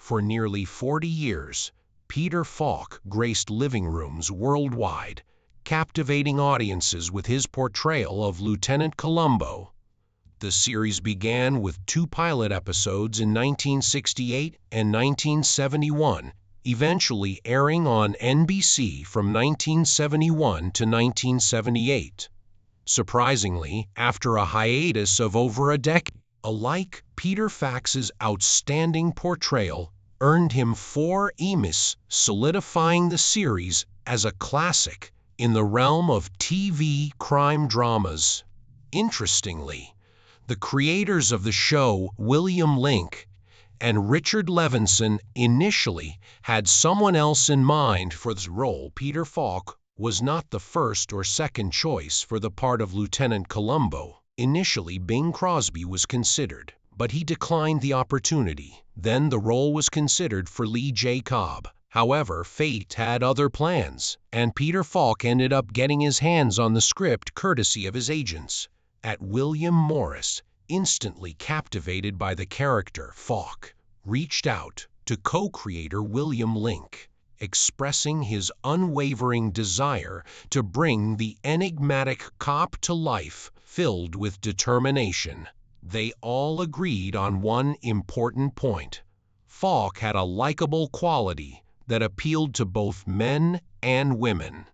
For nearly 40 years, Peter Falk graced living rooms worldwide, captivating audiences with his portrayal of Lieutenant Columbo. The series began with 2 pilot episodes in 1968 and 1971, eventually airing on NBC from 1971 to 1978. Surprisingly, after a hiatus of over a decade, Peter Falk's outstanding portrayal earned him 4 Emmys, solidifying the series as a classic in the realm of TV crime dramas. Interestingly, the creators of the show, William Link and Richard Levinson, initially had someone else in mind for this role. Peter Falk was not the first or second choice for the part of Lieutenant Columbo. Initially, Bing Crosby was considered, but he declined the opportunity. Then the role was considered for Lee J. Cobb. However, fate had other plans, and Peter Falk ended up getting his hands on the script courtesy of his agents at William Morris. Instantly captivated by the character, Falk reached out to co-creator William Link, expressing his unwavering desire to bring the enigmatic cop to life, filled with determination. They all agreed on one important point. Falk had a likable quality that appealed to both men and women.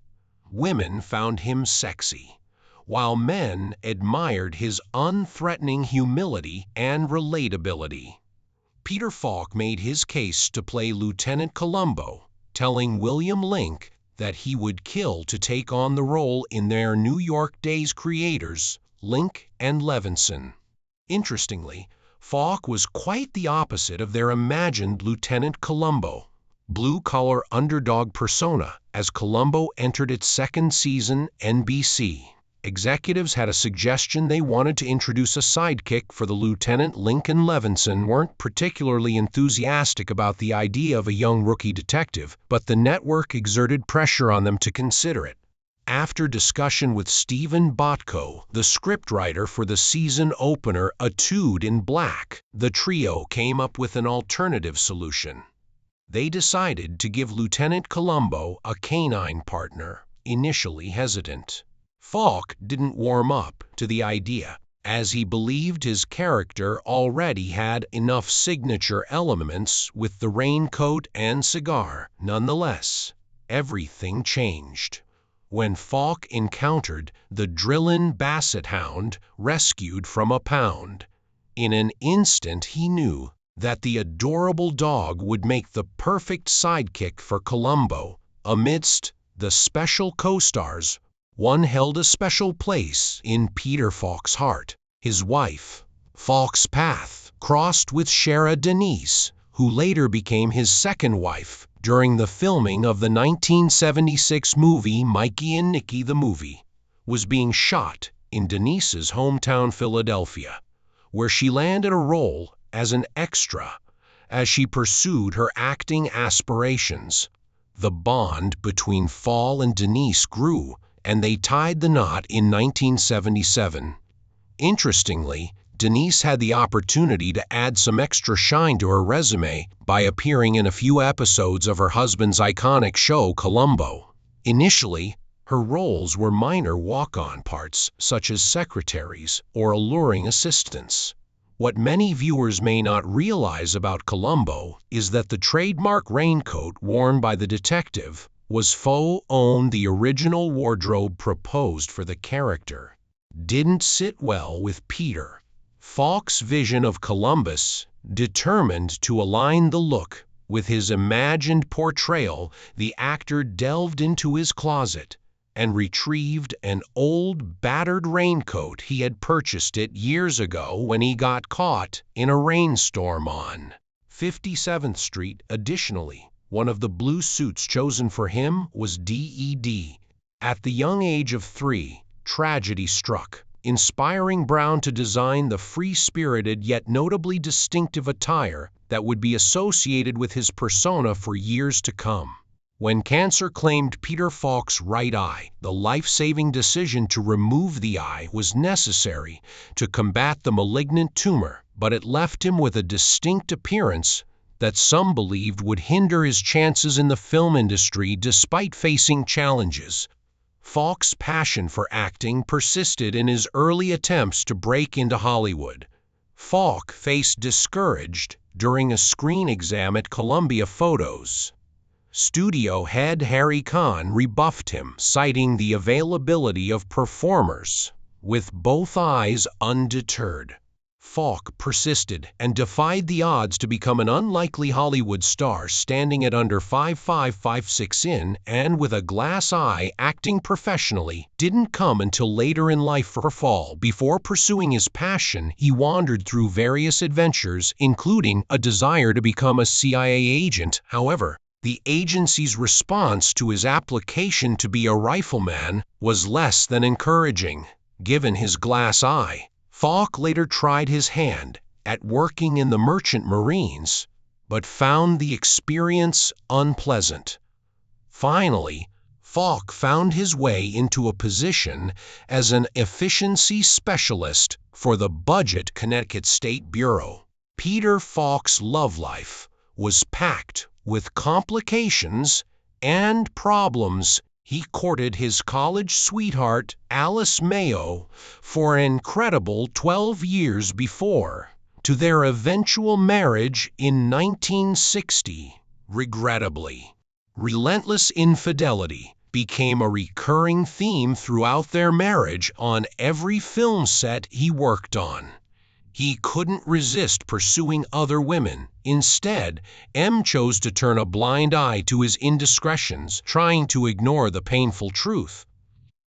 Women found him sexy, while men admired his unthreatening humility and relatability. Peter Falk made his case to play Lieutenant Columbo, telling William Link that he would kill to take on the role in their New York Days creators, Link and Levinson. Interestingly, Falk was quite the opposite of their imagined Lieutenant Columbo. Blue-collar underdog persona. As Columbo entered its 2nd season, NBC executives had a suggestion they wanted to introduce a sidekick for the lieutenant. Link and Levinson weren't particularly enthusiastic about the idea of a young rookie detective, but the network exerted pressure on them to consider it. After discussion with Stephen Botko, the scriptwriter for the season opener, A Tude in Black, the trio came up with an alternative solution. They decided to give Lieutenant Columbo a canine partner. Initially hesitant, Falk didn't warm up to the idea, as he believed his character already had enough signature elements with the raincoat and cigar. Nonetheless, everything changed when Falk encountered the Drillin Basset Hound rescued from a pound. In an instant he knew that the adorable dog would make the perfect sidekick for Columbo. Amidst the special co-stars, one held a special place in Peter Falk's heart. His wife. Falk's path crossed with Shara Denise, who later became his second wife during the filming of the 1976 movie Mikey and Nicky. The movie was being shot in Denise's hometown, Philadelphia, where she landed a role as an extra as she pursued her acting aspirations. The bond between Falk and Denise grew, and they tied the knot in 1977. Interestingly, Denise had the opportunity to add some extra shine to her resume by appearing in a few episodes of her husband's iconic show, Columbo. Initially, her roles were minor walk-on parts, such as secretaries or alluring assistants. What many viewers may not realize about Columbo is that the trademark raincoat worn by the detective was Falk owned. The original wardrobe proposed for the character didn't sit well with Peter Falk's vision of Columbus. Determined to align the look with his imagined portrayal, the actor delved into his closet and retrieved an old, battered raincoat he had purchased years ago when he got caught in a rainstorm on 57th Street. Additionally, one of the blue suits chosen for him was DED. At the young age of 3, tragedy struck, inspiring Brown to design the free-spirited yet notably distinctive attire that would be associated with his persona for years to come. When cancer claimed Peter Falk's right eye, the life-saving decision to remove the eye was necessary to combat the malignant tumor, but it left him with a distinct appearance that some believed would hinder his chances in the film industry despite facing challenges. Falk's passion for acting persisted in his early attempts to break into Hollywood. Falk faced discouraged during a screen exam at Columbia Photos. Studio head Harry Kahn rebuffed him, citing the availability of performers. With both eyes undeterred, Falk persisted and defied the odds to become an unlikely Hollywood star, standing at under 5'5", in and with a glass eye. Acting professionally didn't come until later in life for Falk. Before pursuing his passion, he wandered through various adventures, including a desire to become a CIA agent. However, the agency's response to his application to be a rifleman was less than encouraging. Given his glass eye, Falk later tried his hand at working in the Merchant Marines, but found the experience unpleasant. Finally, Falk found his way into a position as an efficiency specialist for the Budget Connecticut State Bureau. Peter Falk's love life was packed with complications and problems. He courted his college sweetheart, Alice Mayo, for an incredible 12 years before, to their eventual marriage in 1960. Regrettably, relentless infidelity became a recurring theme throughout their marriage on every film set he worked on. He couldn't resist pursuing other women. Instead, M chose to turn a blind eye to his indiscretions, trying to ignore the painful truth.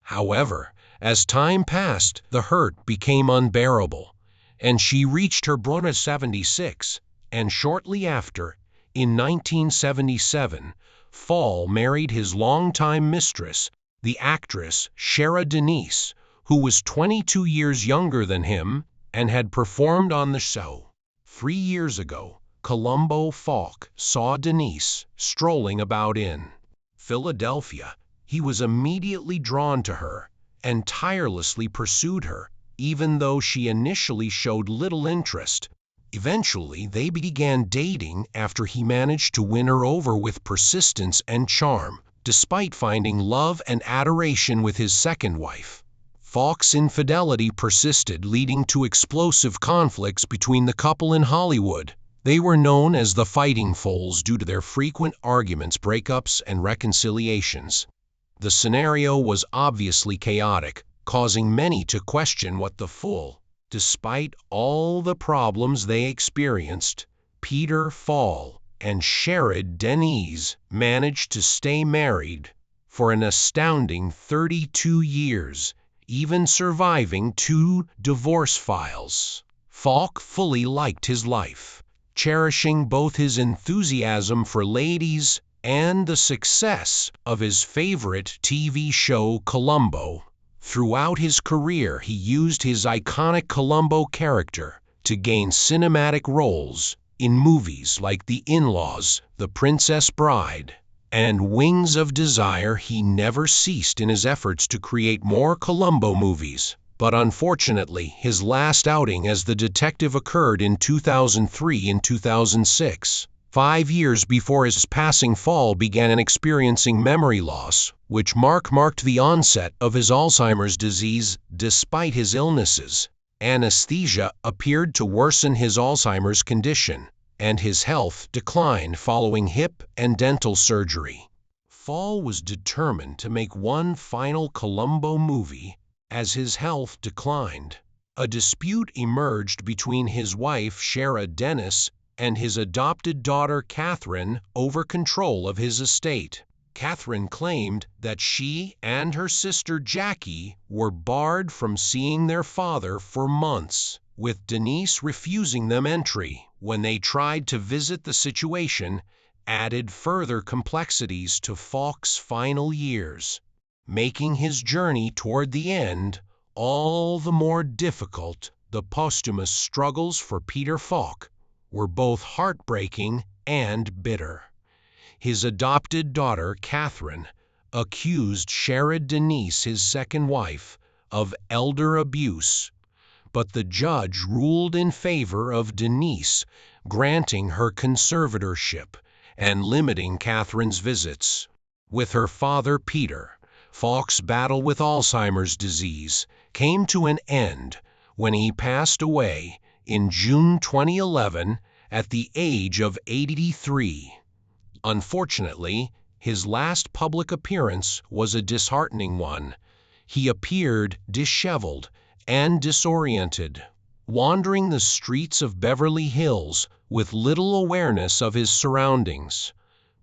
However, as time passed, the hurt became unbearable, and she reached her brother 76, and shortly after, in 1977, Falk married his longtime mistress, the actress Shara Denise, who was 22 years younger than him and had performed on the show. 3 years ago, Columbo Falk saw Denise strolling about in Philadelphia. He was immediately drawn to her and tirelessly pursued her, even though she initially showed little interest. Eventually, they began dating after he managed to win her over with persistence and charm, despite finding love and adoration with his second wife. Falk's infidelity persisted, leading to explosive conflicts between the couple in Hollywood. They were known as the Fighting Foals due to their frequent arguments, breakups, and reconciliations. The scenario was obviously chaotic, causing many to question what the full. Despite all the problems they experienced, Peter Falk and Shara Denise managed to stay married for an astounding 32 years, even surviving 2 divorce files. Falk fully liked his life, cherishing both his enthusiasm for ladies and the success of his favorite TV show Columbo. Throughout his career, he used his iconic Columbo character to gain cinematic roles in movies like The In-Laws, The Princess Bride, and Wings of Desire. He never ceased in his efforts to create more Columbo movies, but unfortunately, his last outing as the detective occurred in 2003 and 2006. 5 years before his passing, Falk began experiencing memory loss, which marked the onset of his Alzheimer's disease. Despite his illnesses, anesthesia appeared to worsen his Alzheimer's condition, and his health declined following hip and dental surgery. Falk was determined to make one final Columbo movie as his health declined. A dispute emerged between his wife Shara Denise and his adopted daughter Catherine over control of his estate. Catherine claimed that she and her sister Jackie were barred from seeing their father for months, with Denise refusing them entry when they tried to visit. The situation added further complexities to Falk's final years, making his journey toward the end all the more difficult. The posthumous struggles for Peter Falk were both heartbreaking and bitter. His adopted daughter, Catherine, accused Shara Denise, his second wife, of elder abuse, but the judge ruled in favor of Denise, granting her conservatorship and limiting Catherine's visits. With her father Peter, Falk's battle with Alzheimer's disease came to an end when he passed away in June 2011 at the age of 83. Unfortunately, his last public appearance was a disheartening one. He appeared disheveled and disoriented, wandering the streets of Beverly Hills with little awareness of his surroundings.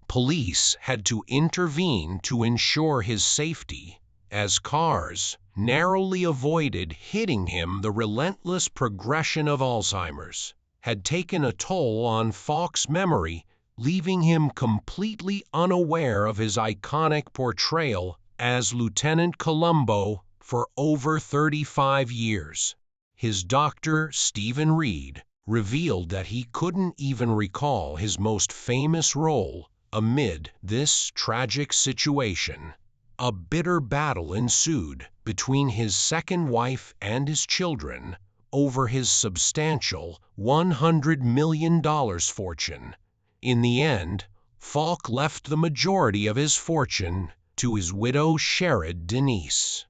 Police had to intervene to ensure his safety, as cars narrowly avoided hitting him. The relentless progression of Alzheimer's had taken a toll on Falk's memory, leaving him completely unaware of his iconic portrayal as Lieutenant Columbo for over 35 years. His doctor, Stephen Reed, revealed that he couldn't even recall his most famous role. Amid this tragic situation, a bitter battle ensued between his second wife and his children over his substantial $100 million fortune. In the end, Falk left the majority of his fortune to his widow Sherrod Denise.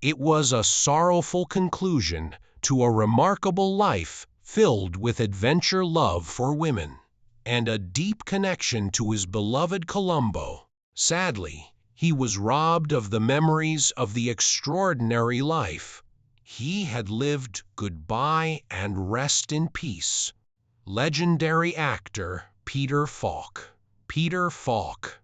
It was a sorrowful conclusion to a remarkable life filled with adventure, love for women, and a deep connection to his beloved Columbo. Sadly, he was robbed of the memories of the extraordinary life he had lived. Goodbye and rest in peace. Legendary actor Peter Falk. Peter Falk